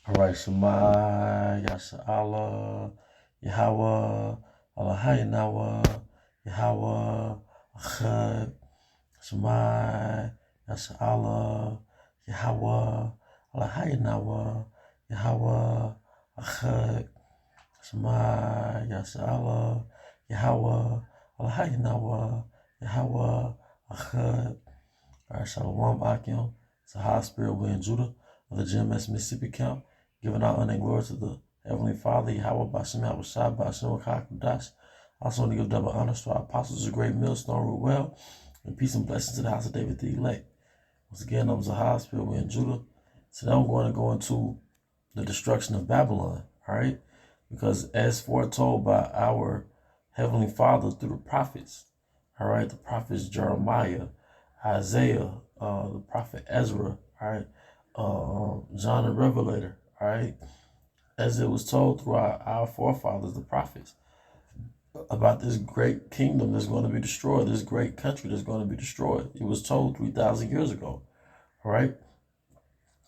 All right, Shema, Yasha Allah, Yahweh, Allah Hayanawa, Yahweh, Achad, Shema, Yasha Allah, Yahweh, Allah Hayanawa, Yahweh, Achad, Shema, Yasha Allah, Yahweh, Allah Hayanawa, Yahweh, Achad. All right, Shalom Akim. It's a high spirit. We're in Judah of the GMS Mississippi camp, giving our honor and glory to the Heavenly Father, Yahweh Bashem Yahushua Bashem Kakadash. Also want to give double honors to our apostles, a great millstone, root well, and peace and blessings to the house of David the elect. Once again, I'm Zahar Spirit. We're in Judah. Today I'm going to go into the destruction of Babylon, all right? Because as foretold by our Heavenly Father through the prophets, all right, the prophets Jeremiah, Isaiah, the prophet Ezra, all right, John the Revelator, all right, as it was told through our forefathers, the prophets, about this great kingdom that's going to be destroyed, this great country that's going to be destroyed. It was told 3,000 years ago, all right?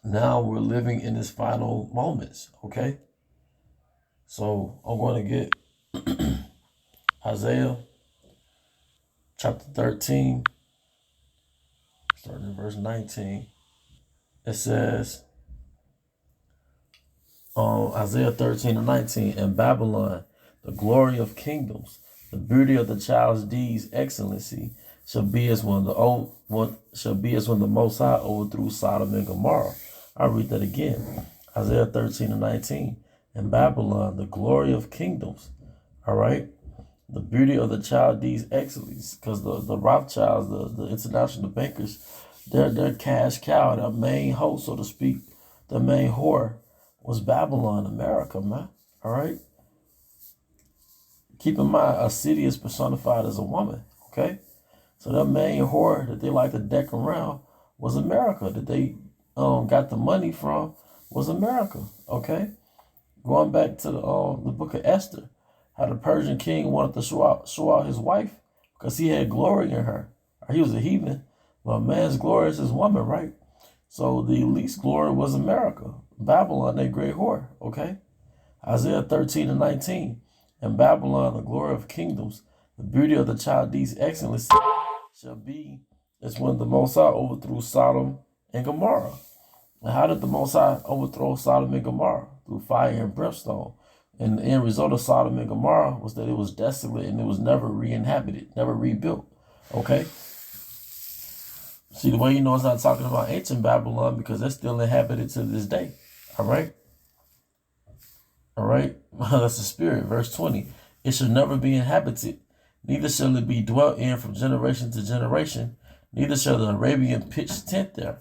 Now we're living in its final moments, okay? So I'm going to get Isaiah chapter 13, starting in verse 19. It says, Isaiah 13 and 19, in Babylon, the glory of kingdoms, the beauty of the child's deeds, excellency, shall be as when the Most High overthrew Sodom and Gomorrah. I'll read that again. Isaiah 13 and 19. In Babylon, the glory of kingdoms, all right? The beauty of the child deeds, excellency, because the Rothschilds, the international bankers, their cash cow, their main hoe, so to speak, the main whore, was Babylon, America, man. All right? Keep in mind, a city is personified as a woman, okay? So that main whore that they like to deck around was America, that they got the money from was America, okay? Going back to the book of Esther, how the Persian king wanted to show out his wife because he had glory in her. He was a heathen. Well, man's glory is his woman, right? So the least glory was America. Babylon, that great whore, okay? Isaiah 13 and 19. In Babylon, the glory of kingdoms, the beauty of the Chaldees' excellency shall be as when the Most High overthrew Sodom and Gomorrah. And how did the Most High overthrow Sodom and Gomorrah? Through fire and brimstone. And the end result of Sodom and Gomorrah was that it was desolate and it was never re-inhabited, never rebuilt, okay? See, the way you know it's not talking about ancient Babylon because they're still inhabited to this day. All right? All right? That's the spirit. Verse 20. It shall never be inhabited, neither shall it be dwelt in from generation to generation, neither shall the Arabian pitch tent there.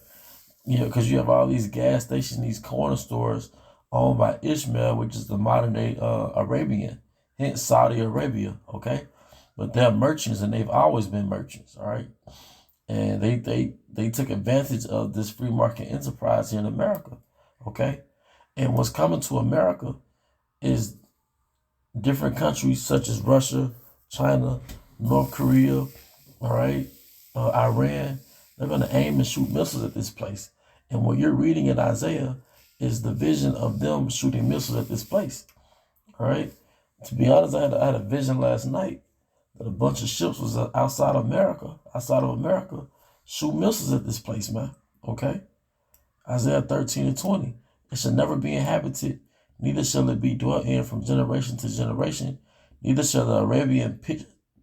You know, because you have all these gas stations, these corner stores owned by Ishmael, which is the modern day Arabian, hence Saudi Arabia, okay? But they're merchants and they've always been merchants, all right? And they took advantage of this free market enterprise here in America, okay? And what's coming to America is different countries such as Russia, China, North Korea, all right, Iran. They're going to aim and shoot missiles at this place. And what you're reading in Isaiah is the vision of them shooting missiles at this place, all right? To be honest, I had a vision last night that a bunch of ships was outside of America, shoot missiles at this place, man, okay? Isaiah 13 and 20. It shall never be inhabited, neither shall it be dwelt in from generation to generation, neither shall the Arabian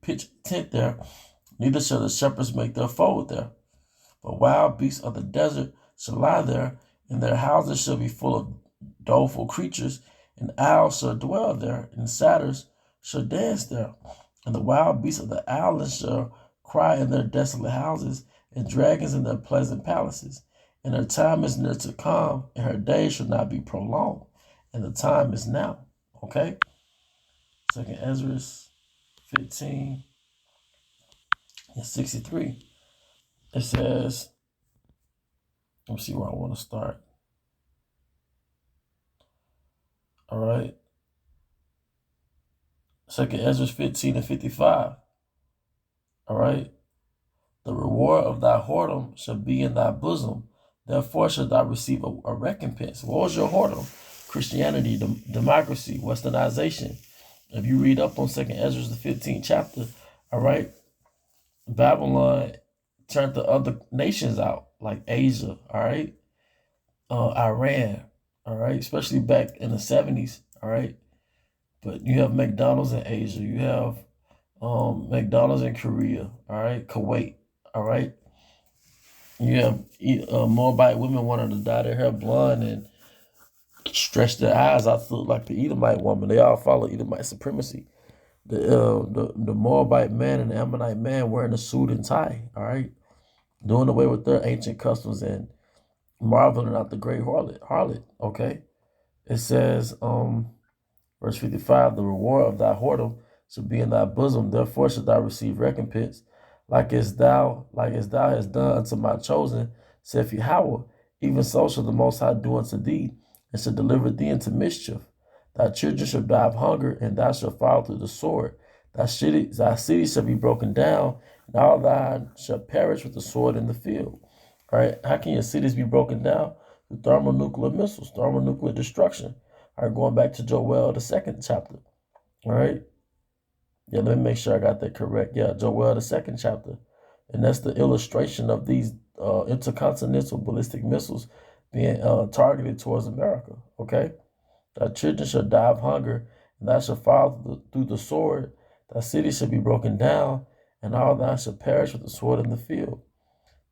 pitch tent there, neither shall the shepherds make their fold there. But wild beasts of the desert shall lie there, and their houses shall be full of doleful creatures, and owls shall dwell there, and satyrs shall dance there. And the wild beasts of the islands shall cry in their desolate houses, and dragons in their pleasant palaces. And her time is near to come, and her days shall not be prolonged. And the time is now. Okay? 2nd Ezra 15 and 63. It says, let me see where I want to start. All right. 2nd Ezra 15 and 55. All right. The reward of thy whoredom shall be in thy bosom. Therefore shalt thou receive a recompense. What was your whoredom? Christianity, democracy, westernization. If you read up on 2nd Ezra, the 15th chapter, all right, Babylon turned the other nations out, like Asia, all right, Iran, all right, especially back in the 70s, all right. But you have McDonald's in Asia, you have McDonald's in Korea, all right, Kuwait, all right. You have Moabite women wanting to dye their hair blonde and stretch their eyes out to look like the Edomite woman. They all follow Edomite supremacy. The Moabite man and the Ammonite man wearing a suit and tie, all right, doing away with their ancient customs and marveling at the great harlot, okay? It says, verse 55, the reward of thy whoredom shall be in thy bosom, therefore shalt thou receive recompense, like as thou hast done unto my chosen, saith Yahweh, even so shall the Most High do unto thee, and shall deliver thee into mischief. Thy children shall die of hunger, and thou shalt fall through the sword. Thy city shall be broken down, and all thine shall perish with the sword in the field. All right, how can your cities be broken down? Through thermonuclear missiles, thermonuclear destruction. All right, going back to Joel, the 2nd chapter. All right. Yeah, let me make sure I got that correct. Yeah, Joel, the 2nd chapter. And that's the illustration of these intercontinental ballistic missiles being targeted towards America. Okay. Thy children shall die of hunger, and thou shalt fall through the sword. Thy city shall be broken down, and all thine shall perish with the sword in the field.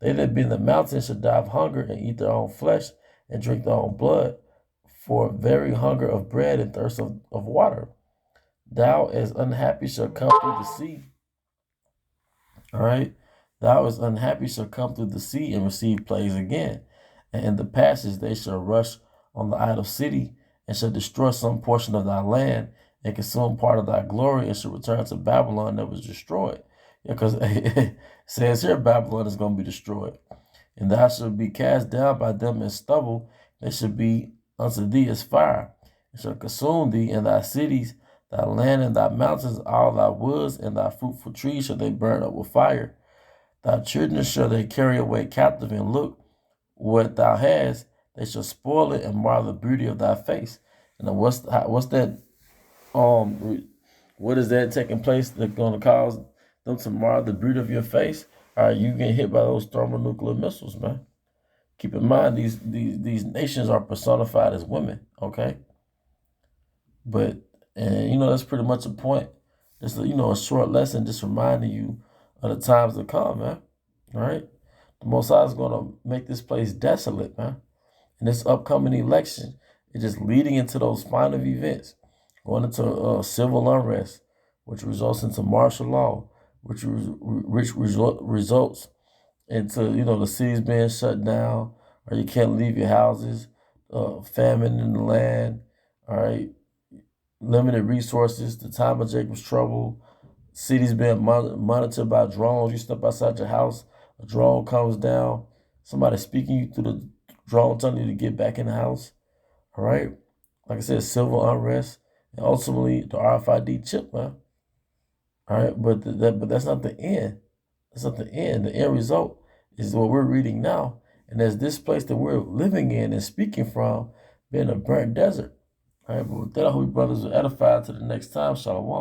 They that be in the mountains shall die of hunger, and eat their own flesh, and drink their own blood, for very hunger of bread and thirst of water. Thou as unhappy shall come through the sea. All right. Thou as unhappy shall come through the sea and receive plagues again. And in the passage they shall rush on the idol city, and shall destroy some portion of thy land, and consume part of thy glory, and shall return to Babylon that was destroyed. Yeah, because it says here Babylon is going to be destroyed. And thou shalt be cast down by them as stubble, they shall be unto thee as fire, and shall consume thee and thy cities, thy land and thy mountains, all thy woods and thy fruitful trees shall they burn up with fire. Thy children shall they carry away captive, and look what thou hast, they shall spoil it and mar the beauty of thy face. And then what's that? What is that taking place that's going to cause them to mar the beauty of your face? All right, you get hit by those thermonuclear missiles, man. Keep in mind these nations are personified as women, okay? But and that's pretty much a point. Just a short lesson, just reminding you of the times to come, man. All right, the Most High is going to make this place desolate, man. And this upcoming election is just leading into those final events, going into civil unrest, which results into martial law, which results into the cities being shut down, or you can't leave your houses, famine in the land, all right, limited resources, the time of Jacob's trouble, cities being monitored by drones. You step outside your house, a drone comes down, somebody speaking you through the drone telling you to get back in the house, all right? Like I said, civil unrest, and ultimately the RFID chip, man. All right, but that's not the end. That's not the end. The end result is what we're reading now. And as this place that we're living in and speaking from being a burnt desert. All right, but with that, I hope you brothers are edified. To the next time. Shalom.